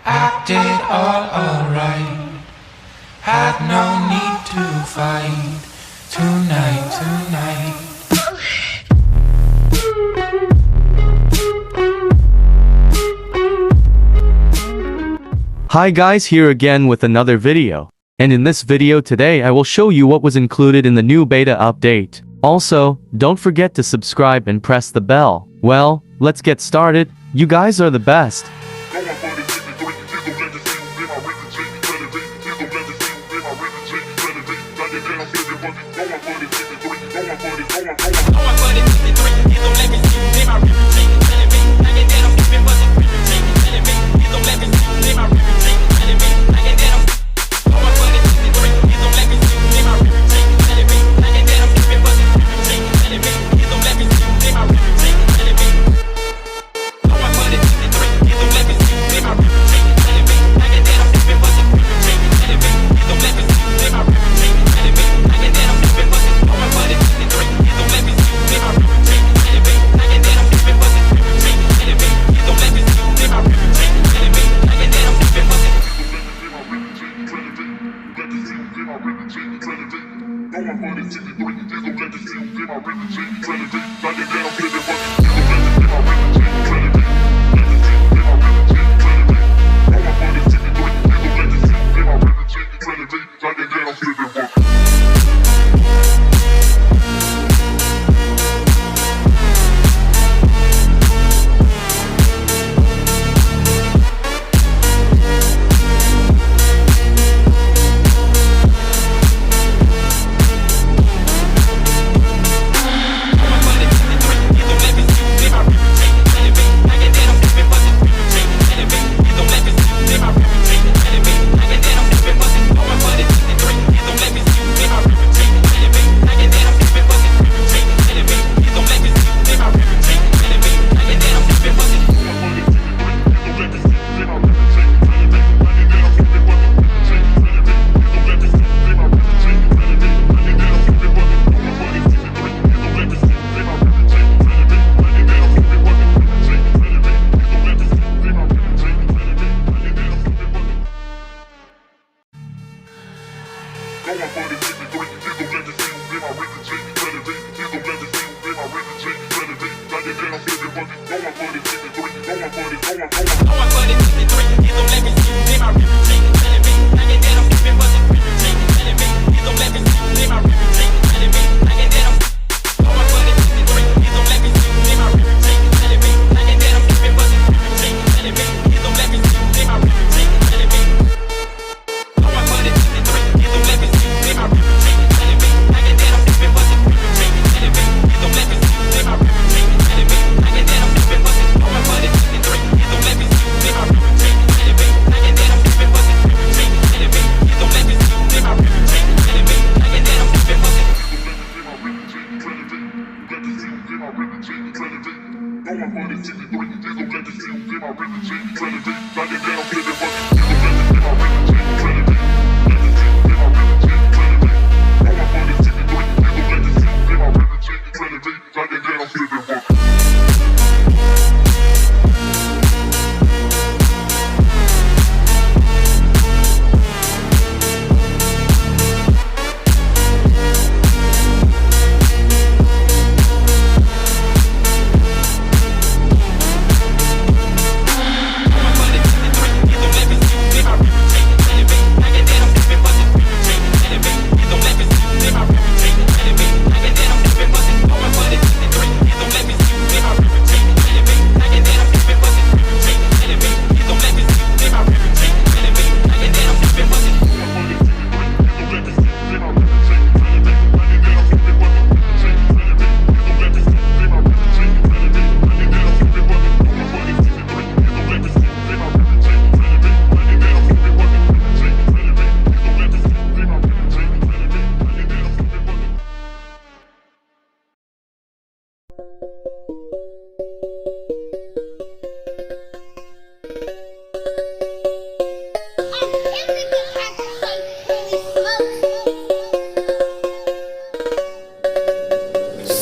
I did all alright. Had no need to fight tonight. Hi guys, here again with another video. And in this video today I will show you what was included in the new beta update. Also, don't forget to subscribe and press the bell. Well, let's get started. You guys are the best.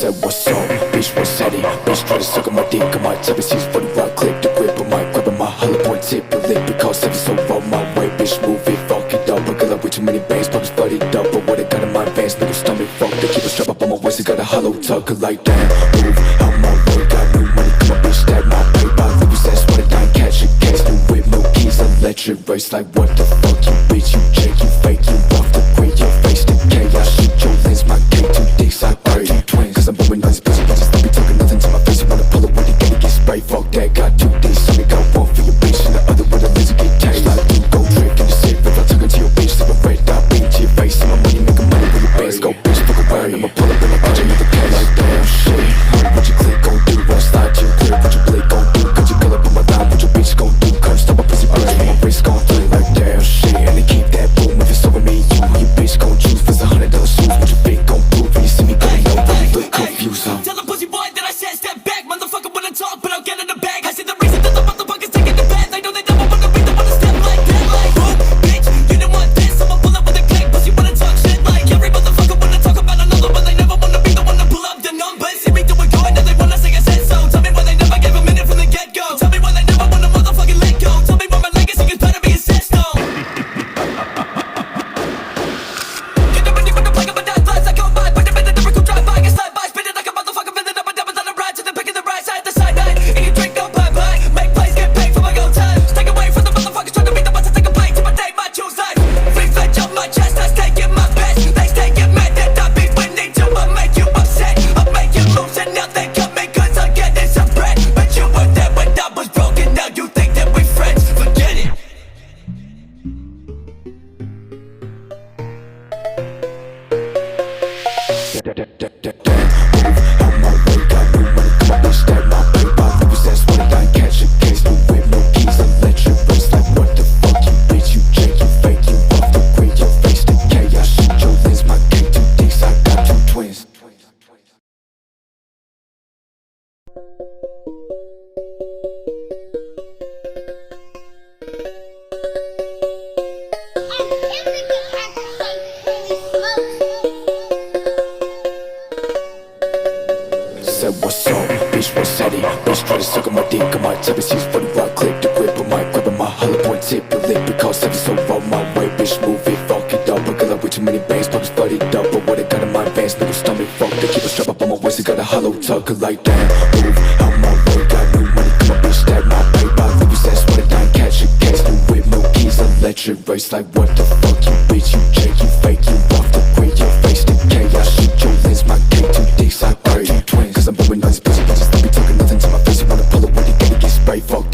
Said what's up, bitch, what's at it? Bitch, try to suck on my dick, I might take a 641 clip to grip, I might grab my hollow point tip, your lip, because because every so on my way. Bitch, move it, fuck it up. I got like way too many bands, probably studied up. But what I got in my advance, make a stomach fuck. They keep a strap up on my waist, I got a hollow tuck. Like damn, move out my way. Got new money, come on, bitch, stack my paper. Lose that sweater, down, catch a case. New whip, no keys, electric race. Like what the fuck, you bitch, you check, you fake, you off the grid, your face the chaos. Shoot your lens, my K2 dicks, I got two twins. Cause I'm blowing nice pussy, but just let me talking nothing to my face. You wanna pull it when you get sprayed, fuck that. Got two D's, so they got one for your bitch, and the other with a laser get tagged. Like you go drift in the city, if I'm talking to your bitch, like a red dot, beat to your face. See my money, making money with your bands, go bitch, fuck around, I'ma pull up in like I need the cash. Like damn shit, what you click gon' do, when I slide you clear, what you blade gon' do, cause you girl up on my line, what your bitch gon' do, come stop my pussy bitch, my wrist gon' do, like damn shit, and they keep that boom, if it's over me, your bitch gon' choose, for $100 shoes, what your bitch gon' prove, when you see me going up, when you look confused, huh? Tell the pussy boy that I said step back, motherfucker wanna talk, but I'll get in the bag. I see the reason that the motherfuckers taking the bad. They know they never wanna be the one to step like that. Like boom, bitch, you didn't want this, I'ma pull up with a click. Pussy wanna talk shit like every motherfucker wanna talk about another, but they never wanna be the one to pull up the numbers. See me do it good, and they wanna say I said so. Tell me why they never gave a minute from the get go. Tell me why they never wanna motherfucking let go. Tell me why my legacy is better be assessed on. You never knew what the plug up and that flies I go by, but the minute the record drive by, I slide by, spin it like a motherfucker, bending up and down, on the ride to the pick of the right side, the side night. And you drink, no bye-bye, make plays, get paid for my own time. Stay away from the motherfuckers trying to be the ones to take a bite to my day, my choose life. Free fetch up my chest, I stay in my best. They stay get mad that I be winning till I make you upset. I make you lose and now they cut me cause I'm getting some bread. But you were there when I was broken, now you think that we friends. Forget it. Said what's up, bitch, what's that? Bitch, try to suck on my dick, I might tap his for the right click, the grip of my grip, my hollow point tip, your lip, because every so on my way, bitch, move it, fuck it up, I got like way too many bands, probably studied up, but what I got in my advance, make a stomach fuck, they keep a strap up on my waist, I got a hollow tuck, like damn, move out my way, got new money, come on, bitch, stack my paper, lose that sweater, down, catch a case, new whip, no keys, electric race, like what the fuck, you bitch, you check, you fake, you off the grid, your face the chaos, shoot your lens, my K2 dicks, I got two twins, cause I'm blowing nice pussy, but just let me talking nothing to my face, you wanna pull it when you get sprayed, fuck